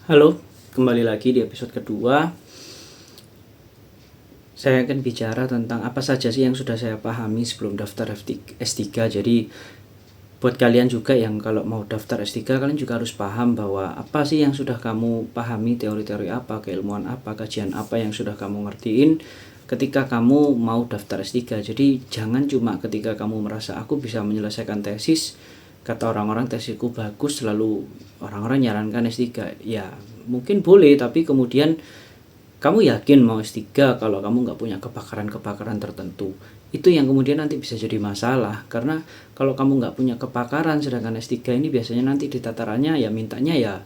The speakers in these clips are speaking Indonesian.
Halo, kembali lagi di episode kedua. Saya akan bicara tentang apa saja sih yang sudah saya pahami sebelum daftar S3. Jadi buat kalian juga yang kalau mau daftar S3, kalian juga harus paham bahwa apa sih yang sudah kamu pahami, teori-teori apa, keilmuan apa, kajian apa yang sudah kamu ngertiin ketika kamu mau daftar S3. Jadi jangan cuma ketika kamu merasa aku bisa menyelesaikan tesis, kata orang-orang tesisku bagus, lalu orang-orang nyarankan S3. Ya mungkin boleh, tapi kemudian kamu yakin mau S3 kalau kamu nggak punya kepakaran-kepakaran tertentu. Itu yang kemudian nanti bisa jadi masalah. Karena kalau kamu nggak punya kepakaran, sedangkan S3 ini biasanya nanti di tatarannya ya mintanya ya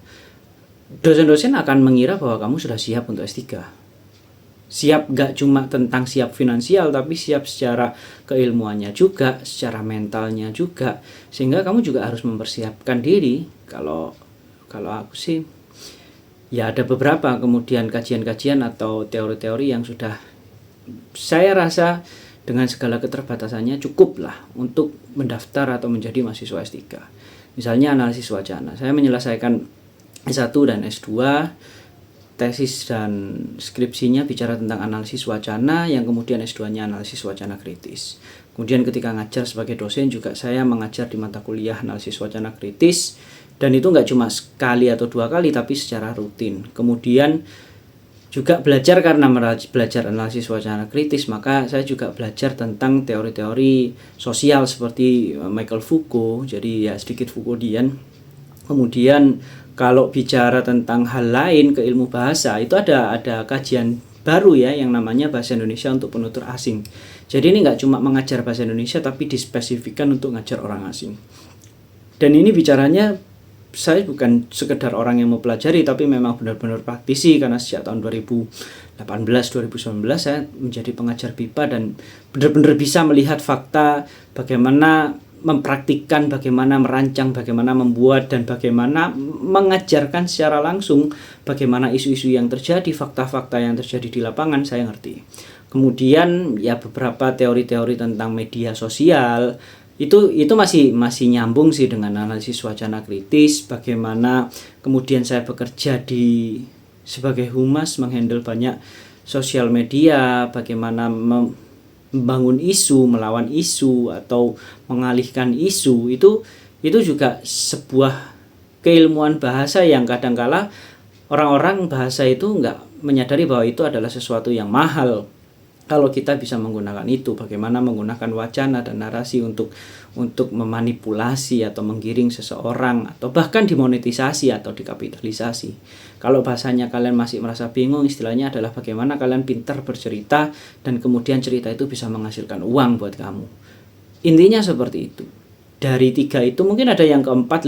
dosen-dosen akan mengira bahwa kamu sudah siap untuk S3. Siap gak cuma tentang siap finansial, tapi siap secara keilmuannya juga, secara mentalnya juga. Sehingga kamu juga harus mempersiapkan diri. Kalau aku sih ya ada beberapa kemudian kajian-kajian atau teori-teori yang sudah saya rasa dengan segala keterbatasannya cukuplah untuk mendaftar atau menjadi mahasiswa S3. Misalnya analisis wacana. Saya menyelesaikan S1 dan S2, tesis dan skripsinya bicara tentang analisis wacana, yang kemudian S2-nya analisis wacana kritis. Kemudian ketika ngajar sebagai dosen juga saya mengajar di mata kuliah analisis wacana kritis, dan itu nggak cuma sekali atau dua kali tapi secara rutin. Kemudian juga belajar, karena belajar analisis wacana kritis, maka saya juga belajar tentang teori-teori sosial seperti Michael Foucault, jadi ya sedikit Foucauldian. Kemudian kalau bicara tentang hal lain ke ilmu bahasa, itu ada kajian baru ya yang namanya bahasa Indonesia untuk penutur asing. Jadi ini nggak cuma mengajar bahasa Indonesia tapi dispesifikkan untuk ngajar orang asing. Dan ini bicaranya saya bukan sekedar orang yang mau pelajari, tapi memang benar-benar praktisi, karena sejak tahun 2018-2019 saya menjadi pengajar BIPA dan benar-benar bisa melihat fakta, bagaimana mempraktikkan, bagaimana merancang, bagaimana membuat, dan bagaimana mengajarkan secara langsung bagaimana isu-isu yang terjadi, fakta-fakta yang terjadi di lapangan saya ngerti. Kemudian ya beberapa teori-teori tentang media sosial itu masih nyambung sih dengan analisis wacana kritis. Bagaimana kemudian saya bekerja sebagai humas, menghandle banyak sosial media, bagaimana membangun isu, melawan isu, atau mengalihkan isu. Itu juga sebuah keilmuan bahasa yang kadangkala orang-orang bahasa itu nggak menyadari bahwa itu adalah sesuatu yang mahal. Kalau kita bisa menggunakan itu, bagaimana menggunakan wacana dan narasi untuk memanipulasi atau menggiring seseorang, atau bahkan dimonetisasi atau dikapitalisasi. Kalau bahasanya kalian masih merasa bingung, istilahnya adalah bagaimana kalian pintar bercerita dan kemudian cerita itu bisa menghasilkan uang buat kamu. Intinya seperti itu. Dari tiga itu mungkin ada yang keempat,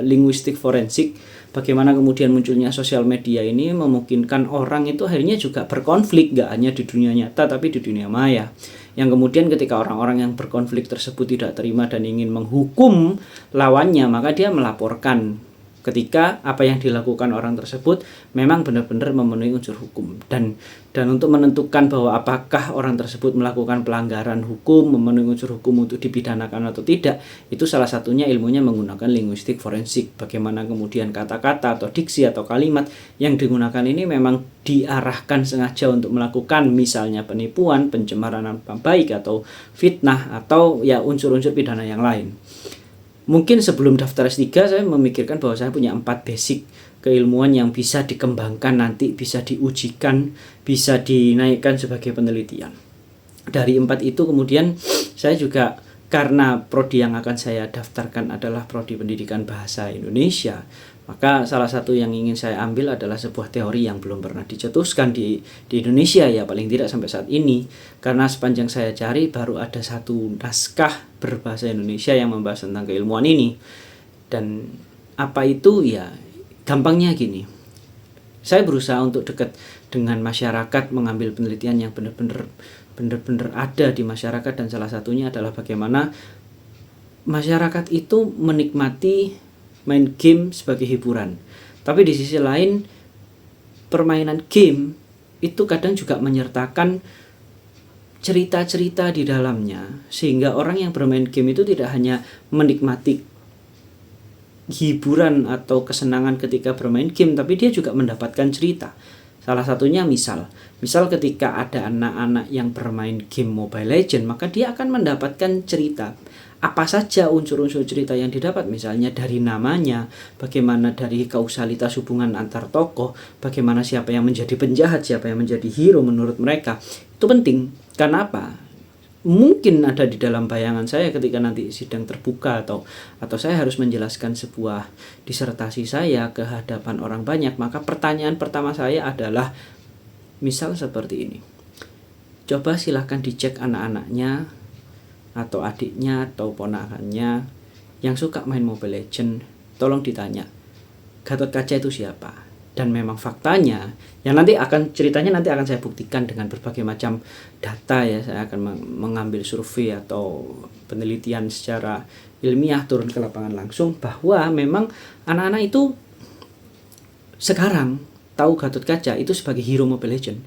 linguistik forensik. Bagaimana kemudian munculnya sosial media ini memungkinkan orang itu akhirnya juga berkonflik, gak hanya di dunia nyata tapi di dunia maya. Yang kemudian ketika orang-orang yang berkonflik tersebut tidak terima dan ingin menghukum lawannya, maka dia melaporkan ketika apa yang dilakukan orang tersebut memang benar-benar memenuhi unsur hukum. Dan untuk menentukan bahwa apakah orang tersebut melakukan pelanggaran hukum, memenuhi unsur hukum untuk dipidanakan atau tidak, itu salah satunya ilmunya menggunakan linguistik forensik. Bagaimana kemudian kata-kata atau diksi atau kalimat yang digunakan ini memang diarahkan sengaja untuk melakukan misalnya penipuan, pencemaran nama baik, atau fitnah, atau ya unsur-unsur pidana yang lain. Mungkin sebelum daftar S3 saya memikirkan bahwa saya punya 4 basic keilmuan yang bisa dikembangkan nanti, bisa diujikan, bisa dinaikkan sebagai penelitian. Dari 4 itu kemudian saya juga, karena prodi yang akan saya daftarkan adalah prodi pendidikan bahasa Indonesia, maka salah satu yang ingin saya ambil adalah sebuah teori yang belum pernah dicetuskan di Indonesia ya, paling tidak sampai saat ini. Karena sepanjang saya cari baru ada satu naskah berbahasa Indonesia yang membahas tentang keilmuan ini. Dan apa itu ya, gampangnya gini. Saya berusaha untuk dekat dengan masyarakat, mengambil penelitian yang benar-benar ada di masyarakat, dan salah satunya adalah bagaimana masyarakat itu menikmati main game sebagai hiburan. Tapi di sisi lain, permainan game itu kadang juga menyertakan cerita-cerita di dalamnya, sehingga orang yang bermain game itu tidak hanya menikmati hiburan atau kesenangan ketika bermain game, tapi dia juga mendapatkan cerita. Salah satunya misal ketika ada anak-anak yang bermain game Mobile Legends, maka dia akan mendapatkan cerita. Apa saja unsur-unsur cerita yang didapat, misalnya dari namanya, bagaimana dari kausalitas hubungan antar tokoh, bagaimana siapa yang menjadi penjahat, siapa yang menjadi hero menurut mereka. Itu penting. Karena apa? Mungkin ada di dalam bayangan saya ketika nanti sidang terbuka atau saya harus menjelaskan sebuah disertasi saya ke hadapan orang banyak, maka pertanyaan pertama saya adalah misal seperti ini. Coba silahkan dicek anak-anaknya atau adiknya atau ponakannya yang suka main Mobile Legends, tolong ditanya Gatot-Kaca itu siapa. Dan memang faktanya yang ceritanya nanti akan saya buktikan dengan berbagai macam data ya. Saya akan mengambil survei atau penelitian secara ilmiah, turun ke lapangan langsung, bahwa memang anak-anak itu sekarang tahu Gatot-Kaca itu sebagai hero Mobile Legends,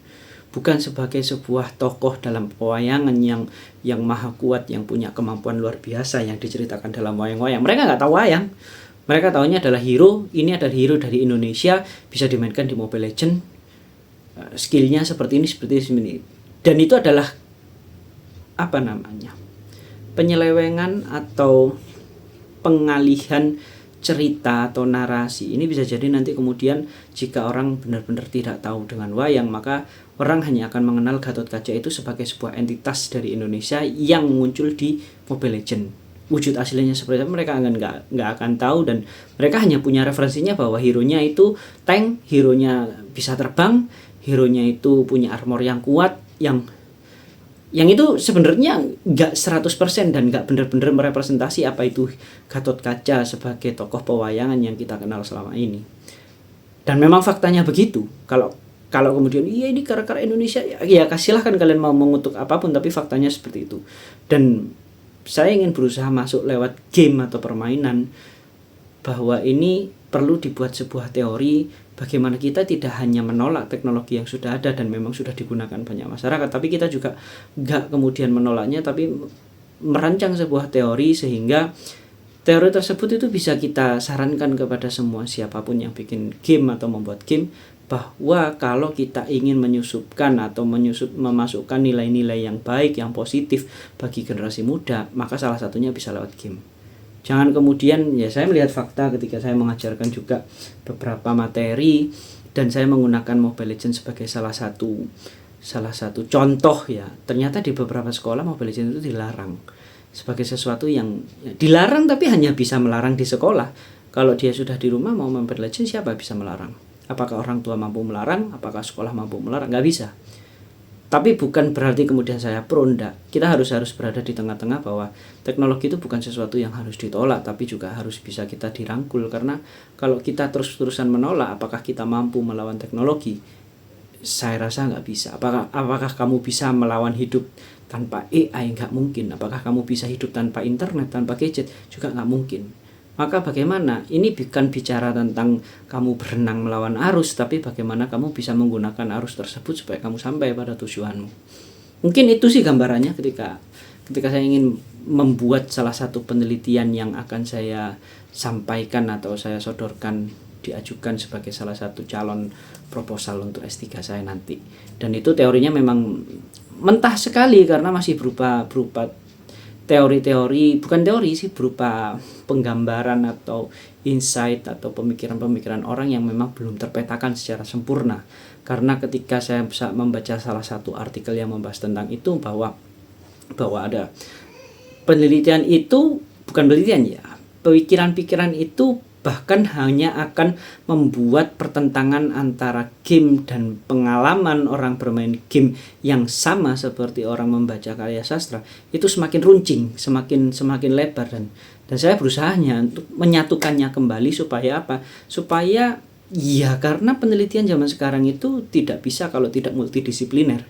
bukan sebagai sebuah tokoh dalam pewayangan yang maha kuat, yang punya kemampuan luar biasa yang diceritakan dalam wayang-wayang. Mereka nggak tahu wayang. Mereka tahunya adalah hero, ini adalah hero dari Indonesia, bisa dimainkan di Mobile Legends, skillnya seperti ini. Dan itu adalah penyelewengan atau pengalihan cerita atau narasi. Ini bisa jadi nanti kemudian jika orang benar-benar tidak tahu dengan wayang, maka orang hanya akan mengenal Gatot-Kaca itu sebagai sebuah entitas dari Indonesia yang muncul di Mobile Legends. Wujud aslinya seperti apa mereka nggak akan tahu, dan mereka hanya punya referensinya bahwa hero-nya itu tank, hero-nya bisa terbang, hero-nya itu punya armor yang kuat, yang itu sebenarnya nggak 100% dan nggak benar-benar merepresentasi apa itu Gatot-Kaca sebagai tokoh pewayangan yang kita kenal selama ini. Dan memang faktanya begitu. Kalau kemudian ini karakter Indonesia, ya silahkan kalian mau mengutuk apapun, tapi faktanya seperti itu. Dan saya ingin berusaha masuk lewat game atau permainan bahwa ini perlu dibuat sebuah teori bagaimana kita tidak hanya menolak teknologi yang sudah ada dan memang sudah digunakan banyak masyarakat, tapi kita juga nggak kemudian menolaknya, tapi merancang sebuah teori sehingga teori tersebut itu bisa kita sarankan kepada semua siapapun yang bikin game atau membuat game, bahwa kalau kita ingin menyusupkan atau memasukkan nilai-nilai yang baik, yang positif bagi generasi muda, maka salah satunya bisa lewat game. Jangan kemudian, ya saya melihat fakta ketika saya mengajarkan juga beberapa materi dan saya menggunakan Mobile Legends sebagai salah satu contoh ya. Ternyata di beberapa sekolah Mobile Legends itu dilarang sebagai sesuatu yang dilarang, tapi hanya bisa melarang di sekolah. Kalau dia sudah di rumah mau Mobile Legends, siapa bisa melarang? Apakah orang tua mampu melarang? Apakah sekolah mampu melarang? Nggak bisa. Tapi bukan berarti kemudian saya pro, enggak. Kita harus berada di tengah-tengah bahwa teknologi itu bukan sesuatu yang harus ditolak, tapi juga harus bisa kita dirangkul. Karena kalau kita terus-terusan menolak, apakah kita mampu melawan teknologi? Saya rasa nggak bisa. Apakah kamu bisa melawan hidup tanpa AI? Nggak mungkin. Apakah kamu bisa hidup tanpa internet, tanpa gadget? Juga nggak mungkin. Maka bagaimana? Ini bukan bicara tentang kamu berenang melawan arus, tapi bagaimana kamu bisa menggunakan arus tersebut supaya kamu sampai pada tujuanmu. Mungkin itu sih gambarannya ketika saya ingin membuat salah satu penelitian yang akan saya sampaikan atau saya sodorkan, diajukan sebagai salah satu calon proposal untuk S3 saya nanti. Dan itu teorinya memang mentah sekali karena masih berupa teori-teori, bukan teori sih, berupa penggambaran atau insight atau pemikiran-pemikiran orang yang memang belum terpetakan secara sempurna. Karena ketika saya bisa membaca salah satu artikel yang membahas tentang itu, bahwa ada penelitian itu, bukan penelitian ya, pikiran-pikiran itu bahkan hanya akan membuat pertentangan antara game dan pengalaman orang bermain game yang sama seperti orang membaca karya sastra itu semakin runcing, semakin lebar, dan saya berusahanya untuk menyatukannya kembali supaya apa? Supaya ya, karena penelitian zaman sekarang itu tidak bisa kalau tidak multidisipliner.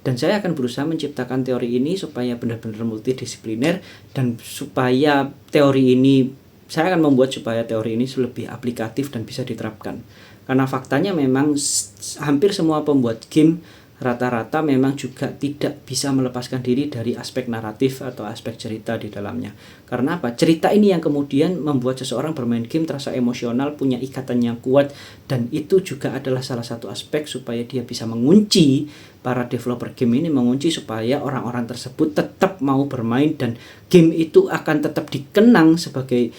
Dan saya akan berusaha menciptakan teori ini supaya benar-benar multidisipliner, dan supaya teori ini saya akan membuat supaya teori ini lebih aplikatif dan bisa diterapkan. Karena faktanya memang hampir semua pembuat game rata-rata memang juga tidak bisa melepaskan diri dari aspek naratif atau aspek cerita di dalamnya. Karena apa? Cerita ini yang kemudian membuat seseorang bermain game terasa emosional, punya ikatan yang kuat, dan itu juga adalah salah satu aspek supaya dia bisa mengunci para developer game ini, mengunci supaya orang-orang tersebut tetap mau bermain dan game itu akan tetap dikenang sebagai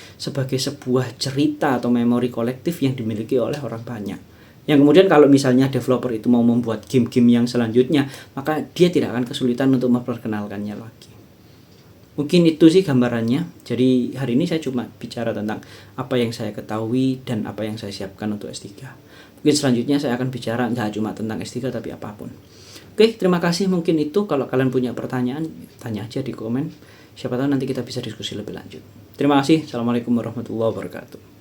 sebuah cerita atau memori kolektif yang dimiliki oleh orang banyak. Yang kemudian kalau misalnya developer itu mau membuat game-game yang selanjutnya, maka dia tidak akan kesulitan untuk memperkenalkannya lagi. Mungkin itu sih gambarannya. Jadi hari ini saya cuma bicara tentang apa yang saya ketahui dan apa yang saya siapkan untuk S3. Mungkin selanjutnya saya akan bicara nggak cuma tentang S3 tapi apapun. Oke, terima kasih. Mungkin itu. Kalau kalian punya pertanyaan, tanya aja di komen. Siapa tahu nanti kita bisa diskusi lebih lanjut. Terima kasih. Assalamualaikum warahmatullahi wabarakatuh.